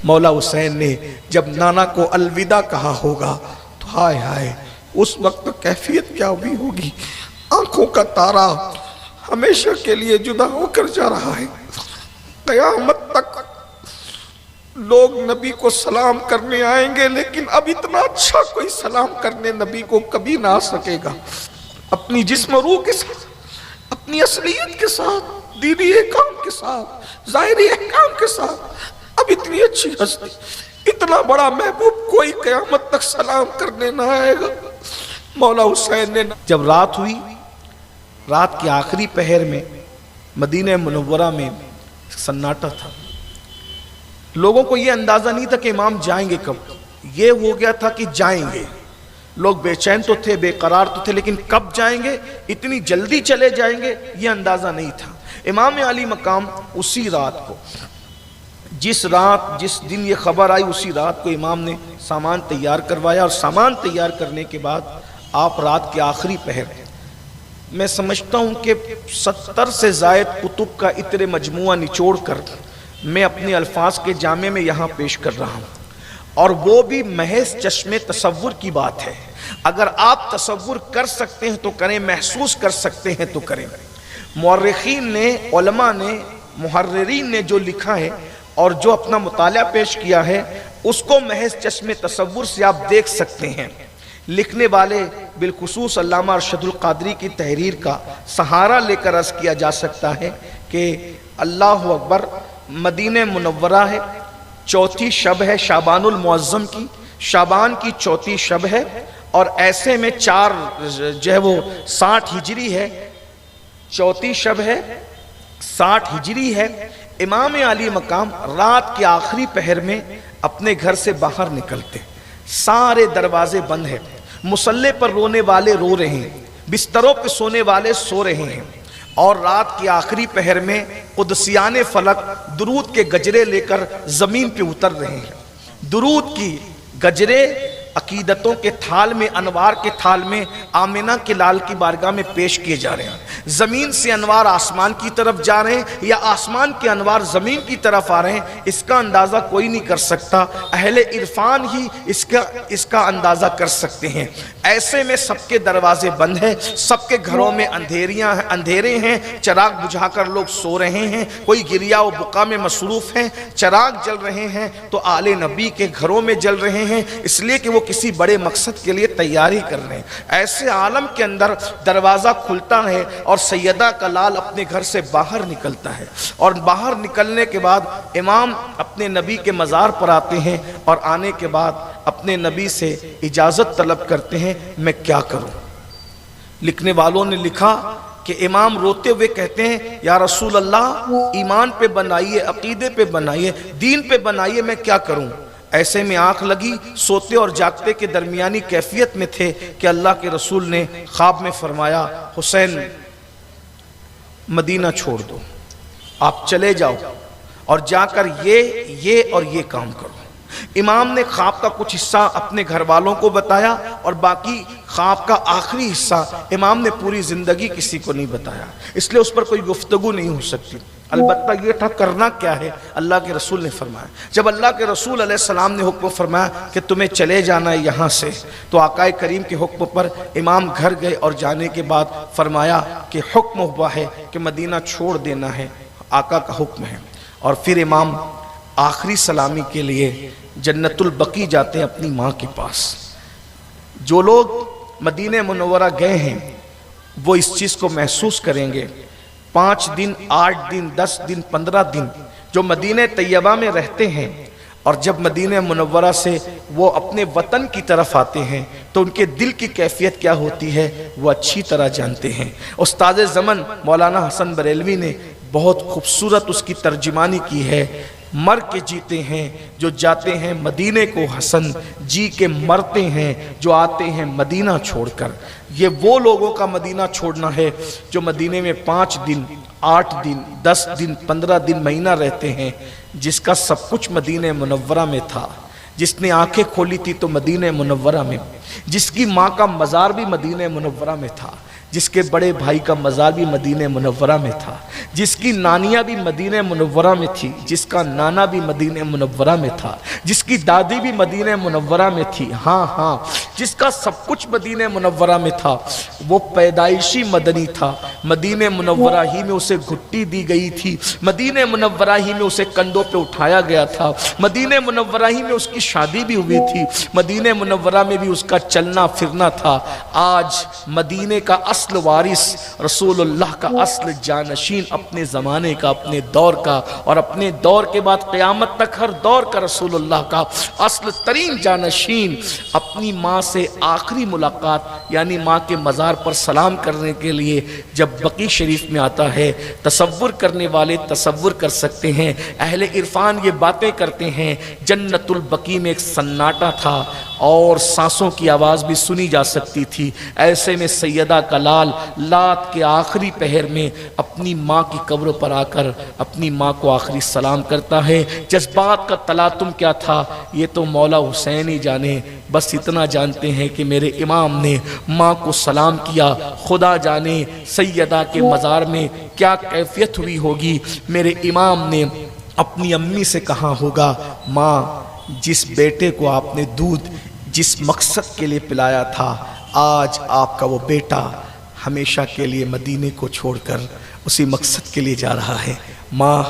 مولا حسین نے جب نانا کو الوداع کہا ہوگا تو ہائے ہائے اس وقت کیفیت کیا ہوئی ہوگی. آنکھوں کا تارا ہمیشہ کے لیے جدا ہو کر جا رہا ہے. قیامت تک لوگ نبی کو سلام کرنے آئیں گے، لیکن اب اتنا اچھا کوئی سلام کرنے نبی کو کبھی نہ آ سکے گا. اپنی جسم و روح کے ساتھ، اپنی اصلیت کے ساتھ، دینی احکام کے ساتھ، ظاہری احکام کے ساتھ، اب اتنی اچھی ہستی، اتنا بڑا محبوب کوئی قیامت تک سلام کرنے نہ آئے گا. مولا حسین نے جب رات ہوئی، رات کے آخری پہر میں مدینہ منورہ میں سناٹا تھا. لوگوں کو یہ اندازہ نہیں تھا کہ امام جائیں گے کب. یہ ہو گیا تھا کہ جائیں گے. لوگ بے چین تو تھے، بے قرار تو تھے، لیکن کب جائیں گے، اتنی جلدی چلے جائیں گے، یہ اندازہ نہیں تھا. امام علی مقام اسی رات کو، جس دن یہ خبر آئی، اسی رات کو امام نے سامان تیار کروایا. اور سامان تیار کرنے کے بعد آپ رات کے آخری پہر، میں سمجھتا ہوں کہ 70 سے زائد کتب کا اتنے مجموعہ نچوڑ کر میں اپنے الفاظ کے جامع میں یہاں پیش کر رہا ہوں، اور وہ بھی محض چشم تصور کی بات ہے. اگر آپ تصور کر سکتے ہیں تو کریں، محسوس کر سکتے ہیں تو کریں. مورخین نے، علماء نے، محررین نے جو لکھا ہے اور جو اپنا مطالعہ پیش کیا ہے، اس کو محض چشم تصور سے آپ دیکھ سکتے ہیں. لکھنے والے بالخصوص علامہ ارشد القادری کی تحریر کا سہارا لے کر عرض کیا جا سکتا ہے کہ اللہ اکبر، مدینہ منورہ ہے، چوتھی شب ہے شعبان المعظم کی، شعبان کی چوتھی شب ہے، اور ایسے میں 60 ہجری ہے، چوتھی شب ہے، 60 ہجری ہے. امام علی مقام رات کے آخری پہر میں اپنے گھر سے باہر نکلتے، سارے دروازے بند ہیں، مصلے پر رونے والے رو رہے ہیں، بستروں پہ سونے والے سو رہے ہیں، اور رات کے آخری پہر میں قدسیان فلک درود کے گجرے لے کر زمین پہ اتر رہے ہیں. درود کی گجرے عقیدتوں کے تھال میں، انوار کے تھال میں آمنہ کے لال کی بارگاہ میں پیش کیے جا رہے ہیں. زمین سے انوار آسمان کی طرف جا رہے ہیں یا آسمان کے انوار زمین کی طرف آ رہے ہیں، اس کا اندازہ کوئی نہیں کر سکتا، اہل عرفان ہی اس کا اندازہ کر سکتے ہیں. ایسے میں سب کے دروازے بند ہیں، سب کے گھروں میں اندھیرے ہیں، چراغ بجھا کر لوگ سو رہے ہیں، کوئی گریا و بقا میں مصروف ہیں. چراغ جل رہے ہیں تو آل نبی کے گھروں میں جل رہے ہیں، اس لیے کہ وہ کسی بڑے مقصد کے لیے تیاری کر رہے ہیں. ایسے عالم کے اندر دروازہ کھلتا ہے اور سیدہ کا لال اپنے گھر سے باہر نکلتا ہے، اور باہر نکلنے کے بعد امام اپنے نبی کے مزار پر آتے ہیں، اور آنے کے بعد اپنے نبی سے اجازت طلب کرتے ہیں، میں کیا کروں. لکھنے والوں نے لکھا کہ امام روتے ہوئے کہتے ہیں، یا رسول اللہ، ایمان پہ بنائیے، عقیدے پہ بنائیے، دین پہ بنائیے، میں کیا کروں. ایسے میں آنکھ لگی، سوتے اور جاگتے کے درمیانی کیفیت میں تھے کہ اللہ کے رسول نے خواب میں فرمایا، حسین مدینہ چھوڑ دو، آپ چلے جاؤ اور جا کر یہ اور یہ کام کرو. امام نے خواب کا کچھ حصہ اپنے گھر والوں کو بتایا، اور باقی خواب کا آخری حصہ امام نے پوری زندگی کسی کو نہیں بتایا، اس لیے اس پر کوئی گفتگو نہیں ہو سکتی. البتہ یہ تھا کرنا کیا ہے، اللہ کے رسول نے فرمایا. جب اللہ کے رسول علیہ السلام نے حکم فرمایا کہ تمہیں چلے جانا ہے یہاں سے، تو آقا کریم کے حکم پر امام گھر گئے، اور جانے کے بعد فرمایا کہ حکم ہوا ہے کہ مدینہ چھوڑ دینا ہے، آقا کا حکم ہے. اور پھر امام آخری سلامی کے لیے جنت البقیع جاتے ہیں اپنی ماں کے پاس. جو لوگ مدینہ منورہ گئے ہیں وہ اس چیز کو محسوس کریں گے. 5 دن، 8 دن، 10 دن، 15 دن جو مدینہ طیبہ میں رہتے ہیں، اور جب مدینہ منورہ سے وہ اپنے وطن کی طرف آتے ہیں تو ان کے دل کی کیفیت کیا ہوتی ہے وہ اچھی طرح جانتے ہیں. استاد زمن مولانا حسن بریلوی نے بہت خوبصورت اس کی ترجمانی کی ہے. مر کے جیتے ہیں جو جاتے ہیں مدینے کو حسن، جی کے مرتے ہیں جو آتے ہیں مدینہ چھوڑ کر. یہ وہ لوگوں کا مدینہ چھوڑنا ہے جو مدینے میں 5 دن، 8 دن، 10 دن، 15 دن، مہینہ رہتے ہیں، جس کا سب کچھ مدینہ منورہ میں تھا، جس نے آنکھیں کھولی تھی تو مدینہ منورہ میں، جس کی ماں کا مزار بھی مدینہ منورہ میں تھا، جس کے بڑے بھائی کا مزار بھی مدینہ منورہ میں تھا، جس کی نانیاں بھی مدینہ منورہ میں تھی، جس کا نانا بھی مدینہ منورہ میں تھا، جس کی دادی بھی مدینہ منورہ میں تھی، ہاں جس کا سب کچھ مدینہ منورہ میں تھا، وہ پیدائشی مدنی تھا۔ مدینہ منورہ ہی میں اسے گھٹی دی گئی تھی، مدینہ منورہ ہی میں اسے کندھوں پہ اٹھایا گیا تھا، مدینہ منورہ ہی میں اس کی شادی بھی ہوئی تھی، مدینہ منورہ میں بھی اس کا چلنا پھرنا تھا۔ آج مدینہ کا اصل وارث، رسول اللہ کا اصل جانشین، اپنے زمانے کا، اپنے دور کا، اور اپنے دور کے بعد قیامت تک ہر دور کا رسول اللہ کا اصل ترین جانشین، اپنی ماں سے آخری ملاقات یعنی ماں کے مزار پر سلام کرنے کے لیے جب بقی شریف میں آتا ہے، تصور کرنے والے تصور کر سکتے ہیں، اہل عرفان یہ باتیں کرتے ہیں، جنت البقیع میں ایک سناٹا تھا اور سانسوں کی آواز بھی سنی جا سکتی تھی۔ ایسے میں سیدہ کا لال لات کے آخری پہر میں اپنی ماں کی قبر پر آ کر اپنی ماں کو آخری سلام کرتا ہے۔ جذبات کا تلاطم کیا تھا یہ تو مولا حسین ہی جانے، بس اتنا جانتے ہیں کہ میرے امام نے ماں کو سلام کیا، خدا جانے سیدہ کے مزار میں کیا کیفیت ہوئی ہوگی۔ میرے امام نے اپنی امی سے کہا ہوگا، ماں جس بیٹے کو آپ نے دودھ جس مقصد کے لیے پلایا تھا، آج آپ کا وہ بیٹا ہمیشہ کے لیے مدینے کو چھوڑ کر اسی مقصد کے لیے جا رہا ہے۔ ماں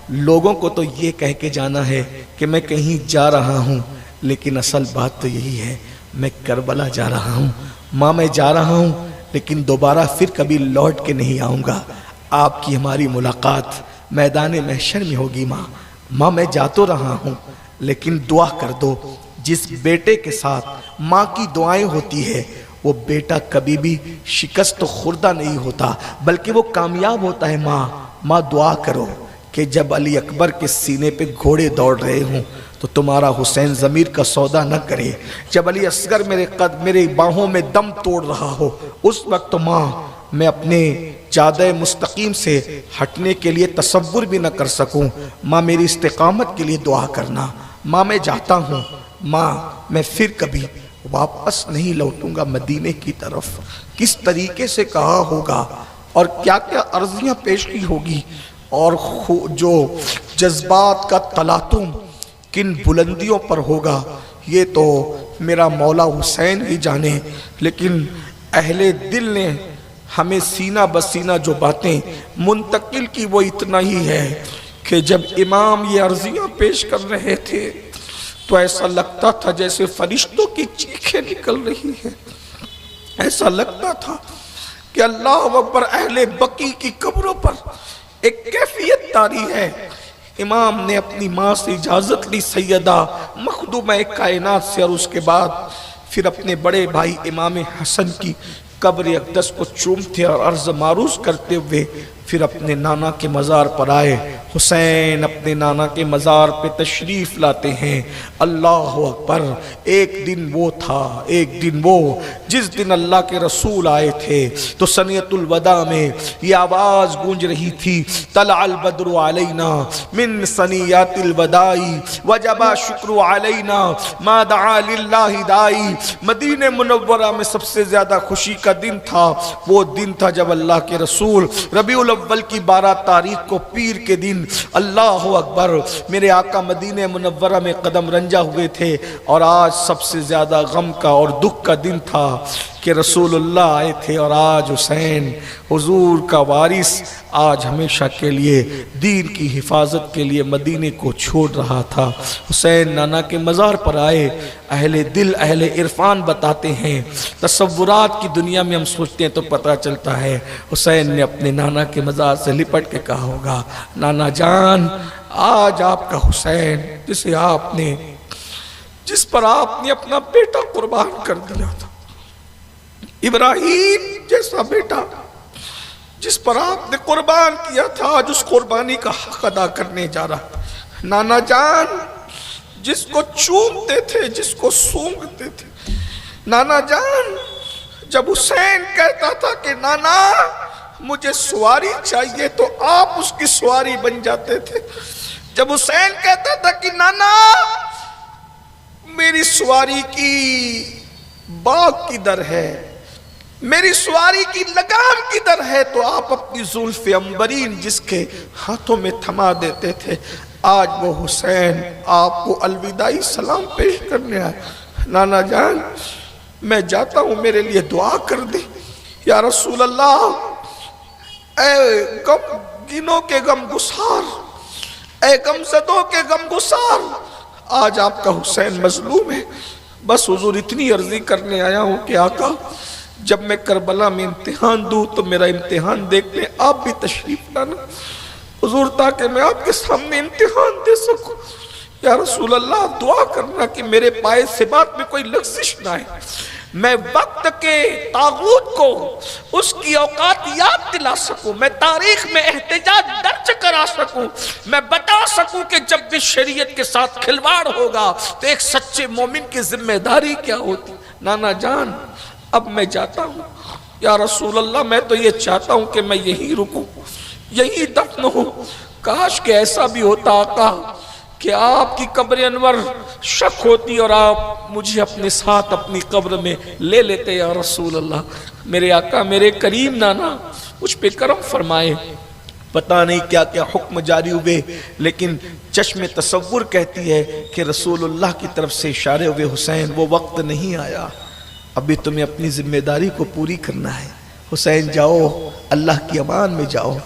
لوگوں کو تو یہ کہہ کے جانا ہے کہ میں کہیں جا رہا ہوں، لیکن اصل بات تو یہی ہے میں کربلا جا رہا ہوں۔ ماں میں جا رہا ہوں لیکن دوبارہ پھر کبھی لوٹ کے نہیں آؤں گا، آپ کی ہماری ملاقات میدان محشر میں ہوگی۔ ماں میں جا تو رہا ہوں لیکن دعا کر دو، جس بیٹے کے ساتھ ماں کی دعائیں ہوتی ہے وہ بیٹا کبھی بھی شکست خوردہ نہیں ہوتا بلکہ وہ کامیاب ہوتا ہے۔ ماں دعا کرو کہ جب علی اکبر کے سینے پہ گھوڑے دوڑ رہے ہوں تو تمہارا حسین ضمیر کا سودا نہ کرے، جب علی اصغر میرے باہوں میں دم توڑ رہا ہو اس وقت ماں میں اپنے جادہ مستقیم سے ہٹنے کے لیے تصور بھی نہ کر سکوں۔ ماں میری استقامت کے لیے دعا کرنا۔ ماں میں جاتا ہوں، ماں میں پھر کبھی واپس نہیں لوٹوں گا مدینے کی طرف۔ کس طریقے سے کہا ہوگا اور کیا کیا عرضیاں پیش کی ہوگی اور جو جذبات کا تلاطم کن بلندیوں پر ہوگا یہ تو میرا مولا حسین ہی جانے۔ لیکن اہل دل نے ہمیں سینہ بسینہ جو باتیں منتقل کی وہ اتنا ہی ہے کہ جب امام یہ عرضیاں پیش کر رہے تھے تو ایسا لگتا تھا جیسے فرشتوں کی چیخیں نکل رہی ہیں، ایسا لگتا تھا کہ اللہ اکبر، اہل بقیع کی قبروں پر ایک کیفیت طاری ہے۔ امام نے اپنی ماں سے اجازت لی، سیدہ مخدومہ کائنات سے، اور اس کے بعد پھر اپنے بڑے بھائی امام حسن کی قبر اقدس کو چومتے اور عرض معروض کرتے ہوئے پھر اپنے نانا کے مزار پر آئے۔ حسین اپنے نانا کے مزار پہ تشریف لاتے ہیں۔ اللہ اکبر، ایک دن وہ تھا، ایک دن وہ جس دن اللہ کے رسول آئے تھے تو سنیت الوداع میں یہ آواز گونج رہی تھی، طلع البدر علینا من سنیات الوداع وجب شکر علینا ما دعا للہ دائی۔ مدینہ منورہ میں سب سے زیادہ خوشی کا دن تھا، وہ دن تھا جب اللہ کے رسول ربیع الاول کی 12 تاریخ کو پیر کے دن، اللہ اکبر، میرے آقا مدینہ منورہ میں قدم رنجہ ہوئے تھے، اور آج سب سے زیادہ غم کا اور دکھ کا دن تھا کہ رسول اللہ آئے تھے، اور آج حسین حضور کا وارث آج ہمیشہ کے لیے دین کی حفاظت کے لیے مدینے کو چھوڑ رہا تھا۔ حسین نانا کے مزار پر آئے۔ اہل دل، اہل عرفان بتاتے ہیں، تصورات کی دنیا میں ہم سوچتے ہیں تو پتہ چلتا ہے حسین نے اپنے نانا کے مزار سے لپٹ کے کہا ہوگا، نانا جان آج آپ کا حسین جس پر آپ نے اپنا بیٹا قربان کر دیا تھا، ابراہیم جیسا بیٹا جس پر آپ نے قربان کیا تھا، آج اس قربانی کا حق ادا کرنے جا رہا۔ نانا جان جس کو چومتے تھے، جس کو سونگتے تھے، نانا جان جب حسین کہتا تھا کہ نانا مجھے سواری چاہیے تو آپ اس کی سواری بن جاتے تھے، جب حسین کہتا تھا کہ نانا میری سواری کی باغ کدھر ہے، میری سواری کی لگام کدھر ہے؟ تو آپ اپنی زلف عنبرین جس کے ہاتھوں میں تھما دیتے تھے، آج وہ حسین آپ کو الوداعی سلام پیش کرنے آئے۔ نانا جان میں جاتا ہوں، میرے لیے دعا کر دیں۔ یا رسول اللہ، اے غم گنوں کے غم گسار، اے غم زدوں کے غم گسار، آج آپ کا حسین مظلوم ہے۔ بس حضور اتنی عرضی کرنے آیا ہوں کہ آقا جب میں کربلا میں امتحان دوں تو میرا امتحان دیکھنے آپ بھی تشریف لانا حضور، تاکہ میں آپ کے سامنے امتحان دے سکوں۔ یا رسول اللہ دعا کرنا کہ میرے پائے سے بات میں کوئی لغزش نہ آئے، میں وقت کے طاغوت کو اس کی اوقات یاد دلا سکوں، میں تاریخ میں احتجاج درج کرا سکوں، میں بتا سکوں کہ جب بھی شریعت کے ساتھ کھلواڑ ہوگا تو ایک سچے مومن کی ذمہ داری کیا ہوتی۔ نانا جان اب میں جاتا ہوں۔ یا رسول اللہ میں تو یہ چاہتا ہوں کہ میں یہی رکوں، یہی دفن ہوں۔ کاش کہ ایسا بھی ہوتا آقا کہ آپ کی قبر انور شک ہوتی اور آپ مجھے اپنے ساتھ اپنی قبر میں لے لیتے۔ یا رسول اللہ میرے آقا، میرے کریم نانا مجھ پہ کرم فرمائے۔ پتہ نہیں کیا کیا حکم جاری ہوئے، لیکن چشم تصور کہتی ہے کہ رسول اللہ کی طرف سے اشارے ہوئے، حسین وہ وقت نہیں آیا، ابھی تمہیں اپنی ذمہ داری کو پوری کرنا ہے۔ حسین جاؤ، اللہ کی امان میں جاؤ،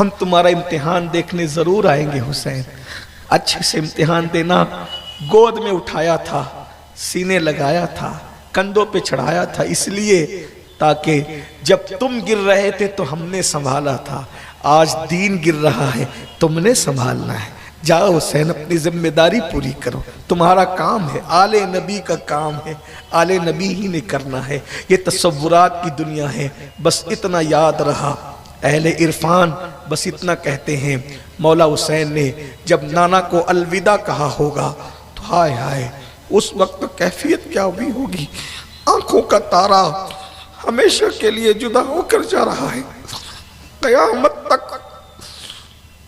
ہم تمہارا امتحان دیکھنے ضرور آئیں گے۔ حسین اچھے سے امتحان دینا۔ گود میں اٹھایا تھا، سینے لگایا تھا، کندھوں پہ چڑھایا تھا، اس لیے تاکہ جب تم گر رہے تھے تو ہم نے سنبھالا تھا، آج دین گر رہا ہے تم نے سنبھالنا ہے۔ جاؤ حسین اپنی ذمہ داری پوری کرو، تمہارا کام ہے، آل نبی کا کام ہے، آل نبی ہی نے کرنا ہے۔ یہ تصورات کی دنیا ہے، بس اتنا یاد رہا اہل عرفان بس اتنا کہتے ہیں، مولا حسین نے جب نانا کو الوداع کہا ہوگا تو ہائے ہائے اس وقت کیفیت کیا ہوئی ہوگی۔ آنکھوں کا تارا ہمیشہ کے لیے جدا ہو کر جا رہا ہے، قیامت تک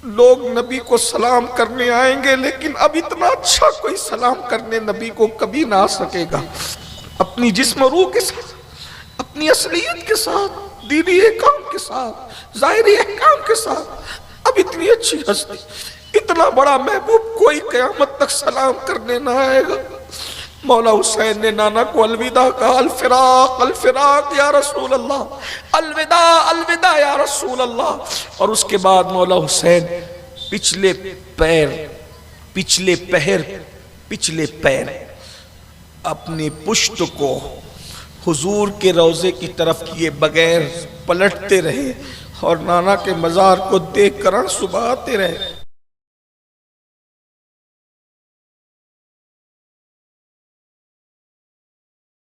لوگ نبی کو سلام کرنے آئیں گے، لیکن اب اتنا اچھا کوئی سلام کرنے نبی کو کبھی نہ آ سکے گا۔ اپنی جسم و روح کے ساتھ، اپنی اصلیت کے ساتھ، دینی احکام کے ساتھ، ظاہری احکام کے ساتھ، اب اتنی اچھی ہستی، اتنا بڑا محبوب کوئی قیامت تک سلام کرنے نہ آئے گا۔ مولا حسین نے نانا کو الوداع کہا، الفراق الفراق یا رسول اللہ، الوداع الوداع یا رسول اللہ۔ اور اس کے بعد مولا حسین پچھلے پیر اپنی پشت کو حضور کے روضے کی طرف کیے بغیر پلٹتے رہے اور نانا کے مزار کو دیکھ کر آنسو بہاتے رہے۔